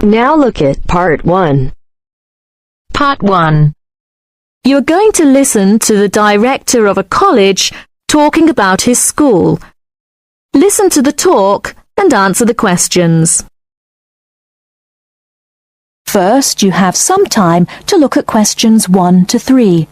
Now look at Part 1. Part 1. You are going to listen to the director of a college talking about his school. Listen to the talk and answer the questions. First, you have some time to look at questions 1 to 3.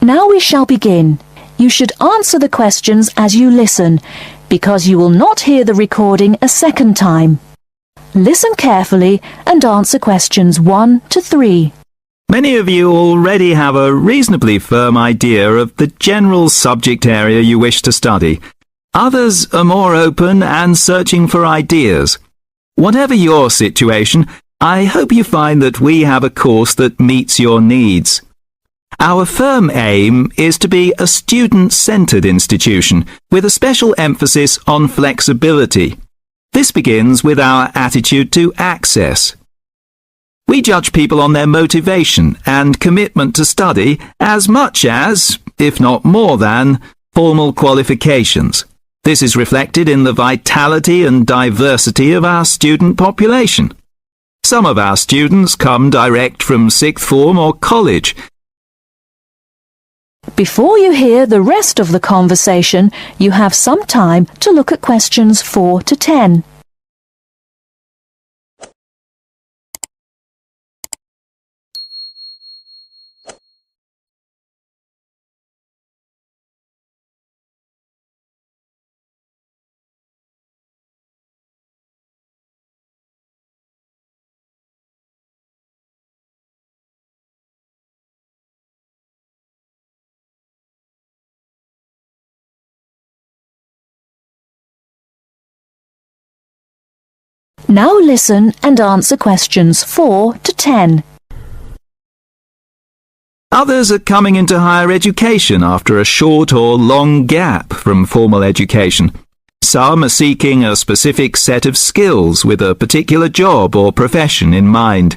Now we shall begin. You should answer the questions as you listen, because you will not hear the recording a second time. Listen carefully and answer questions 1 to 3. Many of you already have a reasonably firm idea of the general subject area you wish to study. Others are more open and searching for ideas. Whatever your situation, I hope you find that we have a course that meets your needs. Our firm aim is to be a student-centred institution with a special emphasis on flexibility. This begins with our attitude to access. We judge people on their motivation and commitment to study as much as, if not more than, formal qualifications. This is reflected in the vitality and diversity of our student population. Some of our students come direct from sixth form or college. Before you hear the rest of the conversation, you have some time to look at questions 4 to 10. Now listen and answer questions 4 to 10. Others are coming into higher education after a short or long gap from formal education. Some are seeking a specific set of skills with a particular job or profession in mind.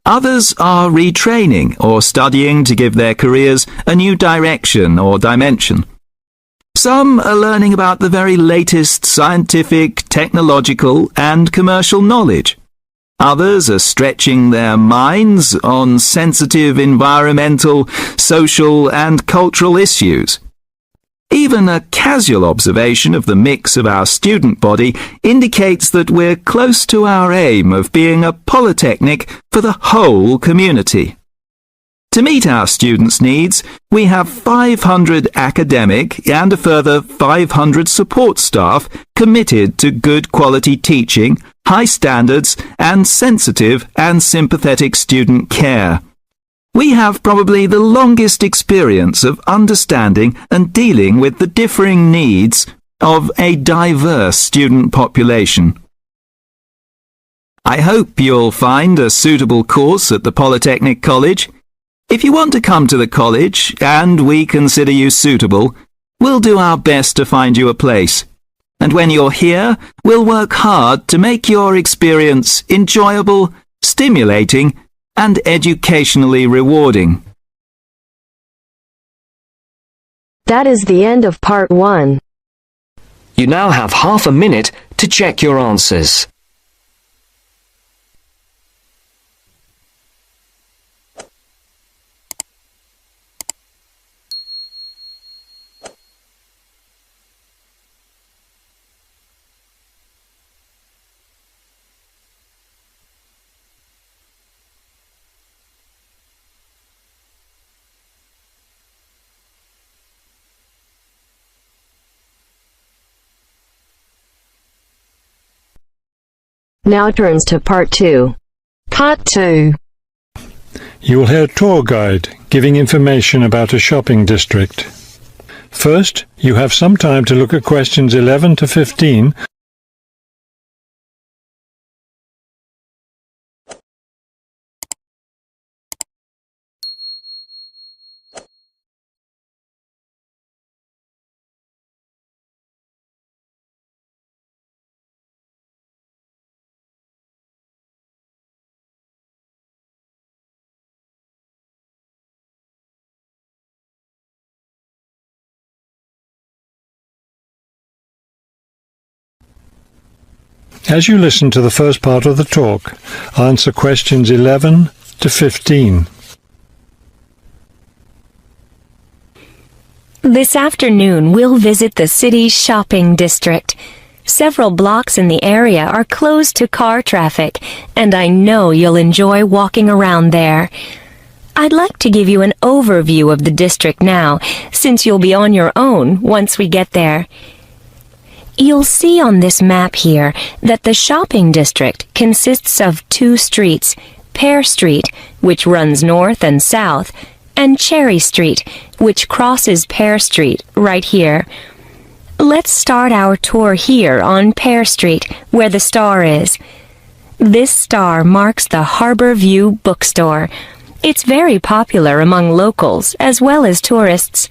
Others are retraining or studying to give their careers a new direction or dimension. Some are learning about the very latest scientific, technological and commercial knowledge. Others are stretching their minds on sensitive environmental, social and cultural issues. Even a casual observation of the mix of our student body indicates that we're close to our aim of being a polytechnic for the whole community. To meet our students' needs, we have 500 academic and a further 500 support staff committed to good quality teaching, high standards, and sensitive and sympathetic student care. We have probably the longest experience of understanding and dealing with the differing needs of a diverse student population. I hope you'll find a suitable course at the Polytechnic College. If you want to come to the college and we consider you suitable, we'll do our best to find you a place. And when you're here, we'll work hard to make your experience enjoyable, stimulating, and educationally rewarding. That is the end of Part 1. You now have half a minute to check your answers. Now turns to Part 2. Part 2. You will hear a tour guide giving information about a shopping district. First, you have some time to look at questions 11 to 15 As you listen to the first part of the talk, answer questions 11 to 15. This afternoon, we'll visit the city's shopping district. Several blocks in the area are closed to car traffic, and I know you'll enjoy walking around there. I'd like to give you an overview of the district now, since you'll be on your own once we get there. You'll see on this map here that the shopping district consists of two streets, Pear Street, which runs north and south, and Cherry Street, which crosses Pear Street right here. Let's start our tour here on Pear Street, where the star is. This star marks the Harbor View bookstore. It's very popular among locals as well as tourists.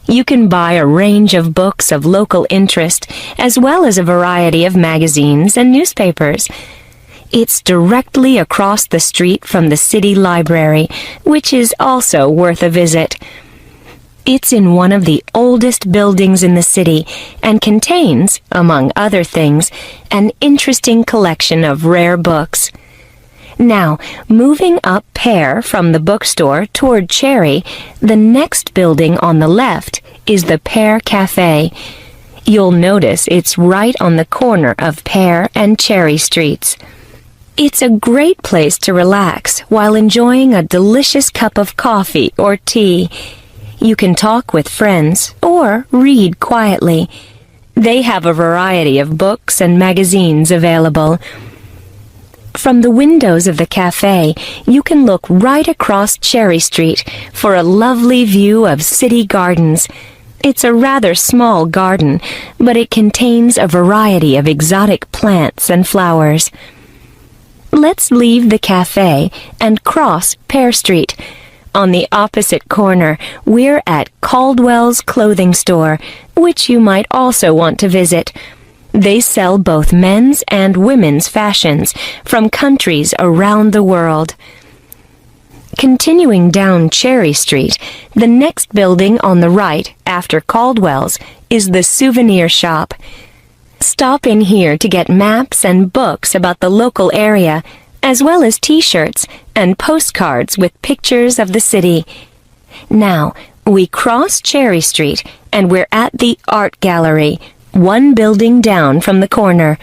You can buy a range of books of local interest, as well as a variety of magazines and newspapers. It's directly across the street from the city library, which is also worth a visit. It's in one of the oldest buildings in the city and contains, among other things, an interesting collection of rare books. Now, moving up Pear from the bookstore toward Cherry, the next building on the left is the Pear Cafe. You'll notice it's right on the corner of Pear and Cherry Streets. It's a great place to relax while enjoying a delicious cup of coffee or tea. You can talk with friends or read quietly. They have a variety of books and magazines available. From the windows of the cafe, you can look right across Cherry Street for a lovely view of city gardens. It's a rather small garden, but it contains a variety of exotic plants and flowers. Let's leave the cafe and cross Pear Street. On the opposite corner, we're at Caldwell's clothing store, which you might also want to visit. They sell both men's and women's fashions from countries around the world. Continuing down Cherry Street, the next building on the right after Caldwell's is the souvenir shop. Stop in here to get maps and books about the local area, as well as t-shirts and postcards with pictures of the city. Now, we cross Cherry Street and we're at the Art Gallery, one building down from the corner.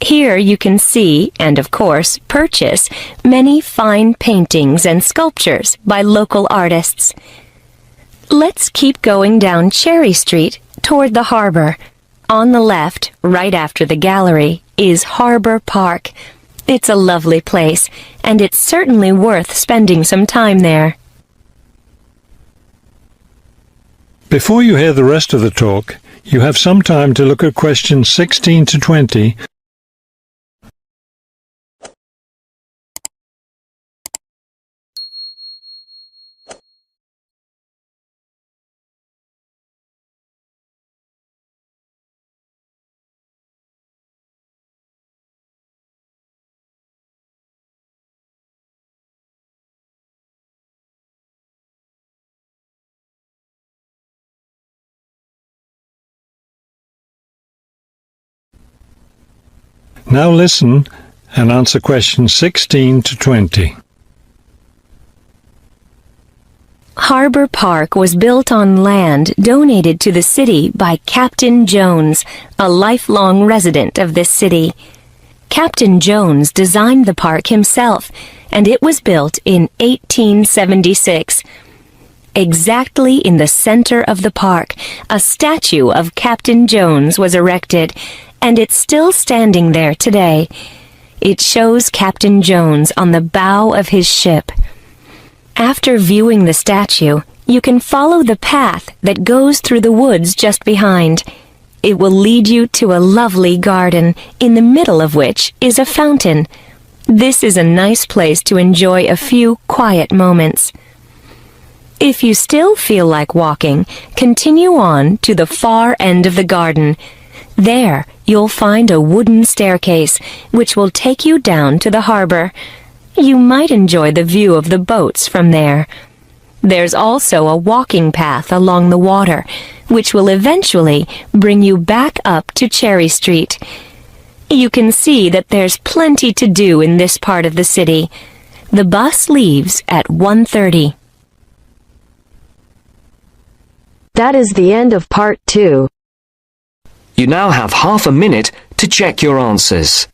Here you can see, and of course purchase, many fine paintings and sculptures by local artists. Let's keep going down Cherry Street toward the harbor. On the left, right after the gallery, is Harbor Park. It's a lovely place, and it's certainly worth spending some time there. Before you hear the rest of the talk, you have some time to look at questions 16 to 20. Now listen and answer questions 16 to 20. Harbor Park was built on land donated to the city by Captain Jones, a lifelong resident of this city. Captain Jones designed the park himself, and it was built in 1876. Exactly in the center of the park, a statue of Captain Jones was erected, and it's still standing there today. It shows Captain Jones on the bow of his ship. After viewing the statue, you can follow the path that goes through the woods just behind. It will lead you to a lovely garden, in the middle of which is a fountain. This is a nice place to enjoy a few quiet moments. If you still feel like walking, continue on to the far end of the garden. There, you'll find a wooden staircase, which will take you down to the harbor. You might enjoy the view of the boats from there. There's also a walking path along the water, which will eventually bring you back up to Cherry Street. You can see that there's plenty to do in this part of the city. The bus leaves at 1:30. That is the end of part 2. You now have half a minute to check your answers.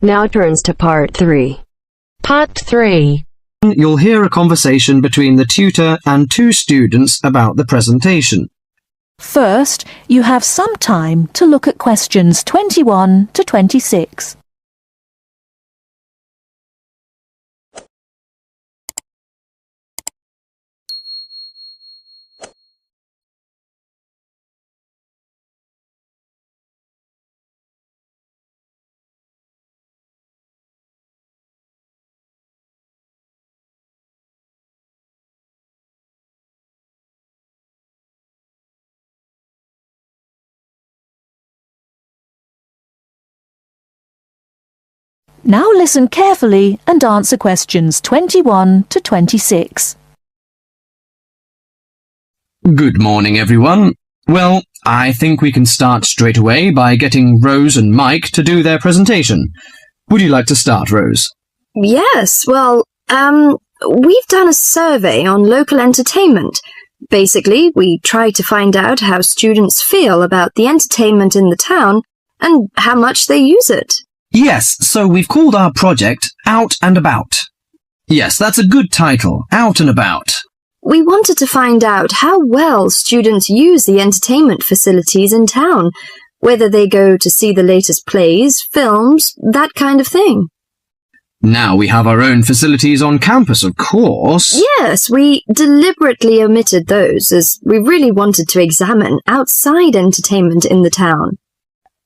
Now turns to part 3. Part 3. You'll hear a conversation between the tutor and two students about the presentation. First, you have some time to look at questions 21 to 26. Now listen carefully and answer questions 21 to 26. Good morning, everyone. Well, I think we can start straight away by getting Rose and Mike to do their presentation. Would you like to start, Rose? Yes, well, we've done a survey on local entertainment. Basically, we try to find out how students feel about the entertainment in the town and how much they use it. Yes, so we've called our project Out and About. Yes, that's a good title, Out and About. We wanted to find out how well students use the entertainment facilities in town, whether they go to see the latest plays, films, that kind of thing. Now we have our own facilities on campus, of course. Yes, we deliberately omitted those as we really wanted to examine outside entertainment in the town.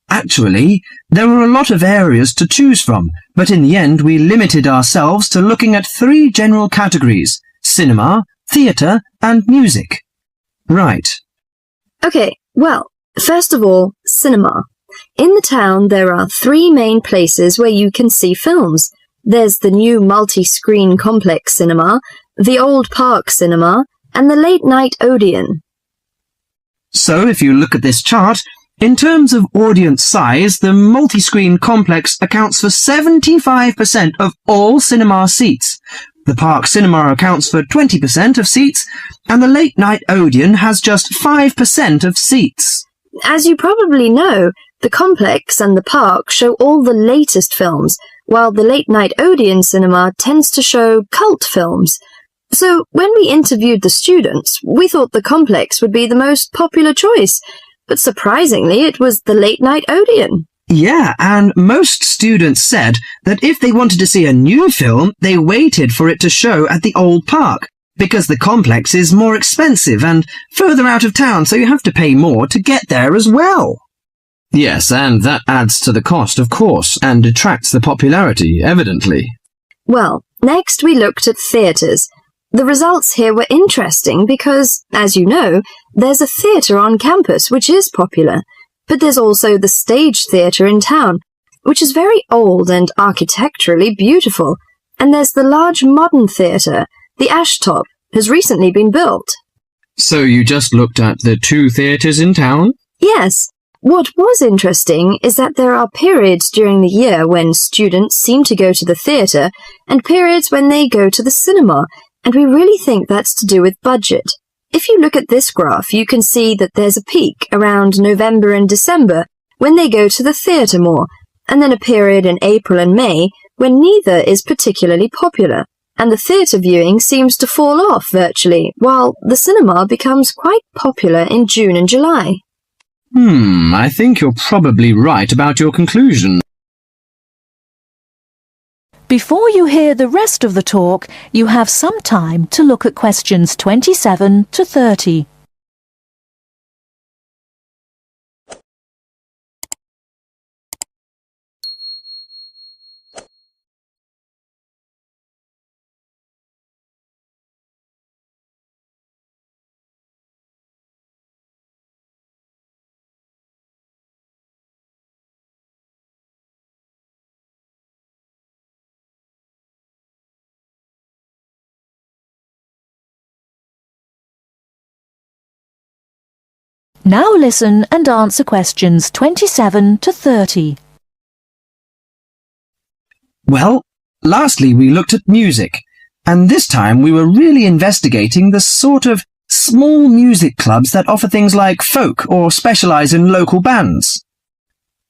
Actually, there were a lot of areas to choose from, but in the end we limited ourselves to looking at 3 general categories: cinema, theatre, and music. Right. Okay, well, first of all, cinema. In the town there are 3 main places where you can see films. There's the new multi-screen complex cinema, the old park cinema, and the late-night Odeon. So if you look at this chart, in terms of audience size, the multi-screen complex accounts for 75% of all cinema seats. The park cinema accounts for 20% of seats, and the late-night Odeon has just 5% of seats. As you probably know, the complex and the park show all the latest films, while the late-night Odeon cinema tends to show cult films. So when we interviewed the students, we thought the complex would be the most popular choice, but surprisingly it was the late-night Odeon. Yeah, and most students said that if they wanted to see a new film, they waited for it to show at the old park, because the complex is more expensive and further out of town, so you have to pay more to get there as well. Yes, and that adds to the cost, of course, and detracts the popularity, evidently. Well, next we looked at theatres. The results here were interesting because, as you know, there's a theatre on campus which is popular, but there's also the Stage Theatre in town, which is very old and architecturally beautiful, and there's the large modern theatre, the Ashtop, has recently been built. So you just looked at the 2 theatres in town? Yes. What was interesting is that there are periods during the year when students seem to go to the theatre and periods when they go to the cinema, and we really think that's to do with budget. If you look at this graph, you can see that there's a peak around November and December when they go to the theatre more, and then a period in April and May when neither is particularly popular, and the theatre viewing seems to fall off virtually, while the cinema becomes quite popular in June and July. I think you're probably right about your conclusion. Before you hear the rest of the talk, you have some time to look at questions 27 to 30. Now listen and answer questions 27 to 30. Well, lastly we looked at music, and this time we were really investigating the sort of small music clubs that offer things like folk or specialise in local bands.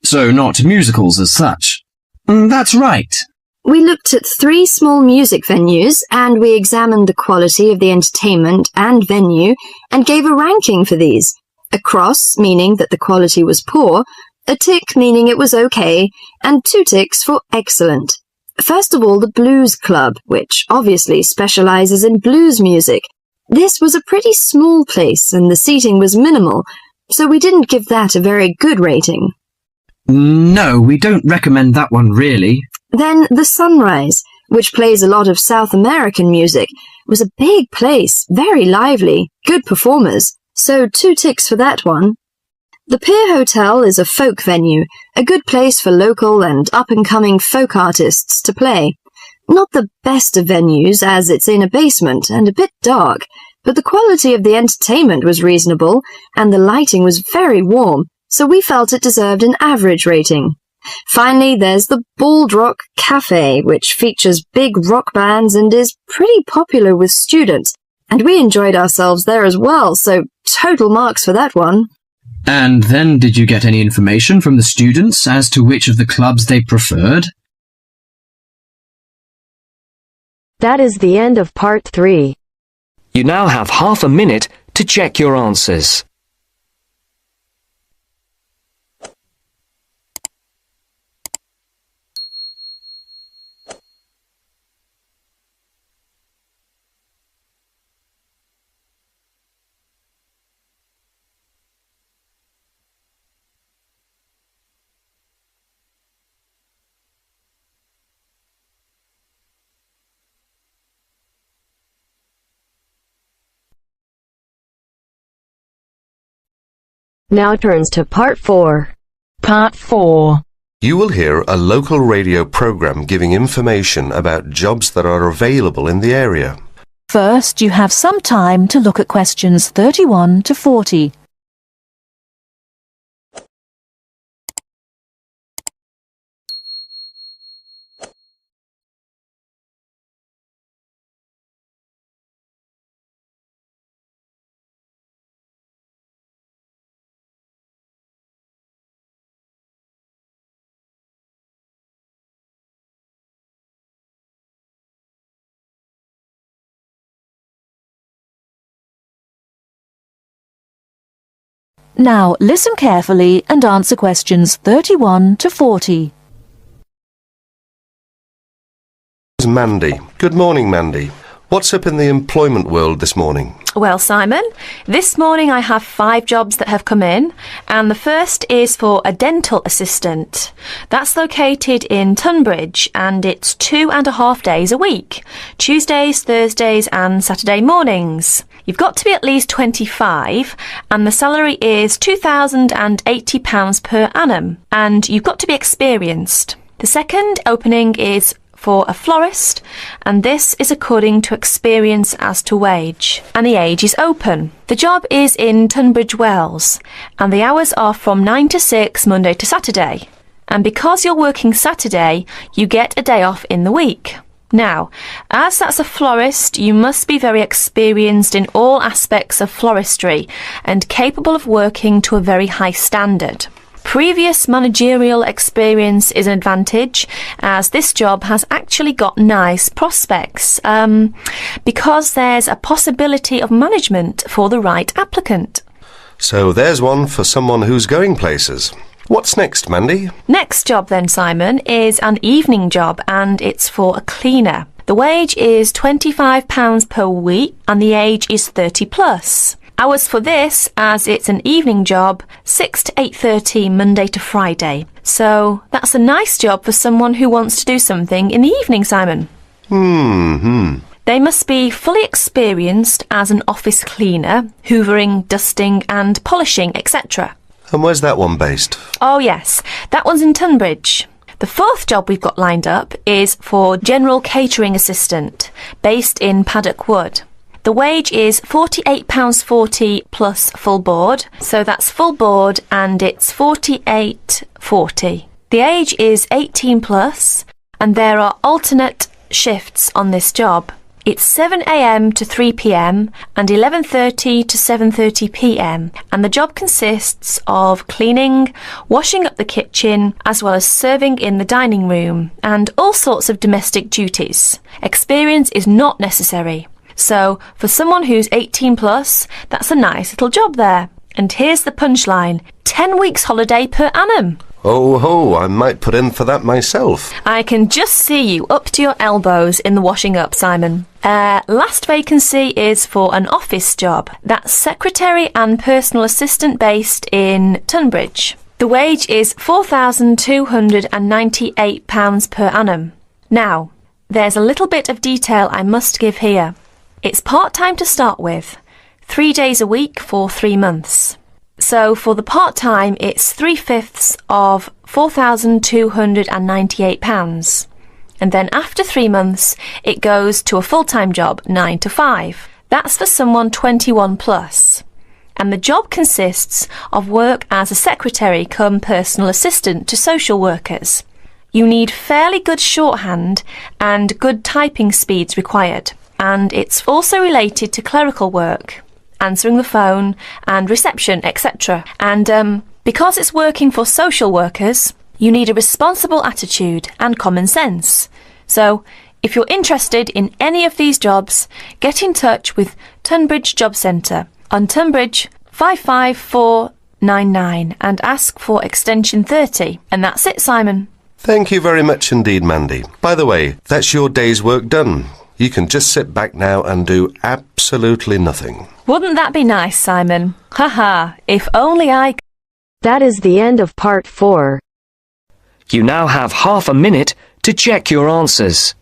So not musicals as such. That's right. We looked at 3 small music venues and we examined the quality of the entertainment and venue and gave a ranking for these. A cross, meaning that the quality was poor, a tick, meaning it was okay, and 2 ticks for excellent. First of all, the Blues Club, which obviously specialises in blues music. This was a pretty small place and the seating was minimal, so we didn't give that a very good rating. No, we don't recommend that one really. Then the Sunrise, which plays a lot of South American music, was a big place, very lively, good performers, so 2 ticks for that one. The Pier Hotel is a folk venue, a good place for local and up-and-coming folk artists to play. Not the best of venues, as it's in a basement and a bit dark, but the quality of the entertainment was reasonable, and the lighting was very warm, so we felt it deserved an average rating. Finally, there's the Bald Rock Cafe, which features big rock bands and is pretty popular with students, and we enjoyed ourselves there as well, so total marks for that one. And then did you get any information from the students as to which of the clubs they preferred? That is the end of part 3. You now have half a minute to check your answers. Now turns to part 4. Part 4. You will hear a local radio program giving information about jobs that are available in the area. First, you have some time to look at questions 31 to 40. Now listen carefully and answer questions 31 to 40. Mandy. Good morning, Mandy. What's up in the employment world this morning? Well, Simon, this morning I have 5 jobs that have come in, and the first is for a dental assistant. That's located in Tunbridge, and it's 2.5 days a week, Tuesdays, Thursdays and Saturday mornings. You've got to be at least 25, and the salary is £2,080 per annum, and you've got to be experienced. The second opening is for a florist, and this is according to experience as to wage, and the age is open. The job is in Tunbridge Wells, and the hours are from 9 to 6 Monday to Saturday. And because you're working Saturday, you get a day off in the week. Now, as that's a florist, you must be very experienced in all aspects of floristry and capable of working to a very high standard. Previous managerial experience is an advantage, as this job has actually got nice prospects, because there's a possibility of management for the right applicant. So there's one for someone who's going places. What's next, Mandy? Next job then, Simon, is an evening job, and it's for a cleaner. The wage is £25 per week and the age is 30 plus. Hours for this, as it's an evening job, 6 to 8:30 Monday to Friday. So that's a nice job for someone who wants to do something in the evening, Simon. They must be fully experienced as an office cleaner, hoovering, dusting and polishing, etc. And where's that one based? Oh yes, that one's in Tunbridge. The fourth job we've got lined up is for general catering assistant, based in Paddock Wood. The wage is £48.40 plus full board, so that's full board and it's £48.40. The age is 18 plus, and there are alternate shifts on this job. It's 7 a.m. to 3 p.m. and 11:30 to 7:30 p.m. and the job consists of cleaning, washing up the kitchen, as well as serving in the dining room and all sorts of domestic duties. Experience is not necessary. So, for someone who's 18 plus, that's a nice little job there. And here's the punchline: 10 weeks holiday per annum. Oh ho, I might put in for that myself. I can just see you up to your elbows in the washing up, Simon. Last vacancy is for an office job. That's secretary and personal assistant based in Tunbridge. The wage is £4,298 per annum. Now, there's a little bit of detail I must give here. It's part-time to start with, 3 days a week for 3 months. So for the part-time, it's 3/5 of £4,298. And then after 3 months, it goes to a full-time job, 9 to 5. That's for someone 21 plus. And the job consists of work as a secretary cum personal assistant to social workers. You need fairly good shorthand and good typing speeds required. And it's also related to clerical work, answering the phone and reception, etc. And because it's working for social workers, you need a responsible attitude and common sense. So, if you're interested in any of these jobs, get in touch with Tunbridge Job Centre on Tunbridge 55499 and ask for extension 30. And that's it, Simon. Thank you very much indeed, Mandy. By the way, that's your day's work done. You can just sit back now and do absolutely nothing. Wouldn't that be nice, Simon? Haha, if only I... That is the end of part 4. You now have half a minute to check your answers.